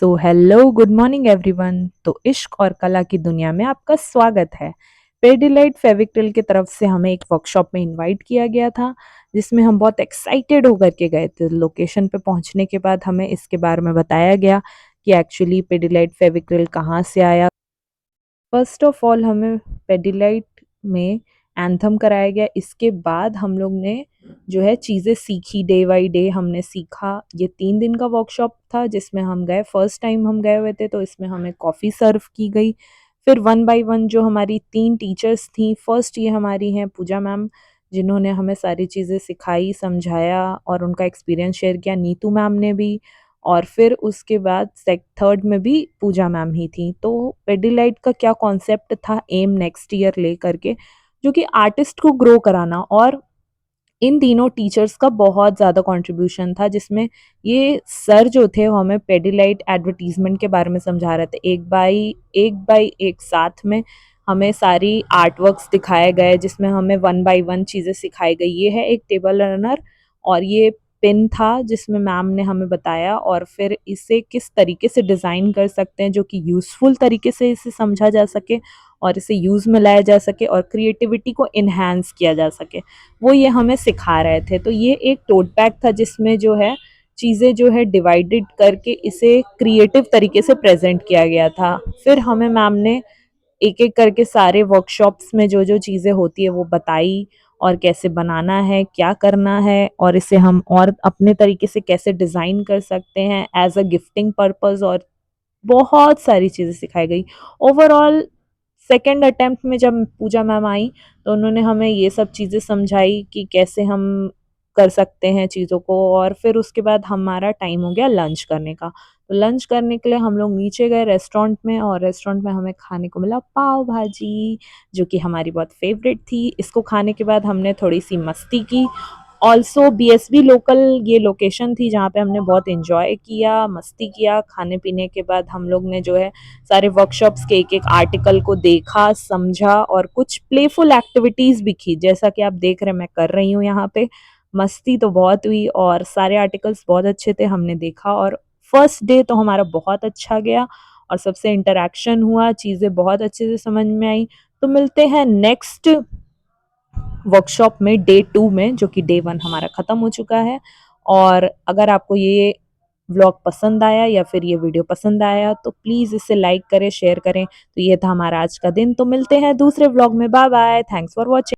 So hello good morning everyone. तो इश्क और कला की दुनिया में आपका स्वागत है। पेडिलाइट फेविक्रिल की तरफ से हमें एक वर्कशॉप में इनवाइट किया गया था, जिसमें हम बहुत एक्साइटेड होकर के गए थे। लोकेशन पे पहुंचने के बाद हमें इसके बारे में बताया गया कि एक्चुअली पेडिलाइट फेविक्रिल कहाँ से आया। फर्स्ट ऑफ ऑल हमें पेडिलाइट में एंथम कराया गया। इसके बाद हम लोग ने जो है चीज़ें सीखी, डे बाई डे हमने सीखा। ये 3 दिन का वर्कशॉप था जिसमें हम गए, फर्स्ट टाइम हम गए हुए थे, तो इसमें हमें कॉफ़ी सर्व की गई। फिर वन बाय वन जो हमारी 3 टीचर्स थी, फर्स्ट ये हमारी हैं पूजा मैम, जिन्होंने हमें सारी चीज़ें सिखाई, समझाया और उनका एक्सपीरियंस शेयर किया। नीतू मैम ने भी। और फिर उसके बाद थर्ड में भी पूजा मैम ही थी। तो पेडिलाइट का क्या कॉन्सेप्ट था, एम नेक्स्ट ईयर लेकर के, जो कि आर्टिस्ट को ग्रो कराना। और इन तीनों टीचर्स का बहुत ज़्यादा कंट्रीब्यूशन था, जिसमें ये सर जो थे वो हमें पेडिलाइट एडवर्टीजमेंट के बारे में समझा रहे थे। एक साथ में हमें सारी आर्ट वर्क्स दिखाए गए, जिसमें हमें वन बाय वन चीज़ें सिखाई गई। ये है एक टेबल रनर और ये पिन था जिसमें मैम ने हमें बताया, और फिर इसे किस तरीके से डिज़ाइन कर सकते हैं जो कि यूज़फुल तरीके से इसे समझा जा सके और इसे यूज़ में लाया जा सके और क्रिएटिविटी को इन्हांस किया जा सके, वो ये हमें सिखा रहे थे। तो ये एक टोट बैग था जिसमें जो है चीज़ें जो है डिवाइडेड करके इसे क्रिएटिव तरीके से प्रेजेंट किया गया था। फिर हमें मैम ने एक एक करके सारे वर्कशॉप्स में जो जो चीज़ें होती है वो बताई, और कैसे बनाना है, क्या करना है, और इसे हम और अपने तरीके से कैसे डिज़ाइन कर सकते हैं एज अ गिफ्टिंग पर्पस। और बहुत सारी चीज़ें सिखाई गई। ओवरऑल सेकंड अटेम्प्ट में जब पूजा मैम आई, तो उन्होंने हमें ये सब चीज़ें समझाई कि कैसे हम कर सकते हैं चीज़ों को। और फिर उसके बाद हमारा टाइम हो गया लंच करने का। तो लंच करने के लिए हम लोग नीचे गए रेस्टोरेंट में, और रेस्टोरेंट में हमें खाने को मिला पाव भाजी, जो कि हमारी बहुत फेवरेट थी। इसको खाने के बाद हमने थोड़ी सी मस्ती की। ऑल्सो बीएसबी लोकल ये लोकेशन थी जहाँ पे हमने बहुत इन्जॉय किया, मस्ती किया। खाने पीने के बाद हम लोग ने जो है सारे वर्कशॉप्स के एक एक आर्टिकल को देखा, समझा, और कुछ प्लेफुल एक्टिविटीज़ भी की, जैसा कि आप देख रहे हैं मैं कर रही हूँ यहाँ पे। मस्ती तो बहुत हुई और सारे आर्टिकल्स बहुत अच्छे थे, हमने देखा। और फर्स्ट डे तो हमारा बहुत अच्छा गया और सबसे इंटरेक्शन हुआ, चीज़ें बहुत अच्छे से समझ में आई। तो मिलते हैं नेक्स्ट वर्कशॉप में, डे 2 में, जो कि डे 1 हमारा ख़त्म हो चुका है। और अगर आपको ये व्लॉग पसंद आया या फिर ये वीडियो पसंद आया तो प्लीज़ इसे लाइक करें, शेयर करें। तो ये था हमारा आज का दिन। तो मिलते हैं दूसरे व्लॉग में। Bye bye, thanks for watching.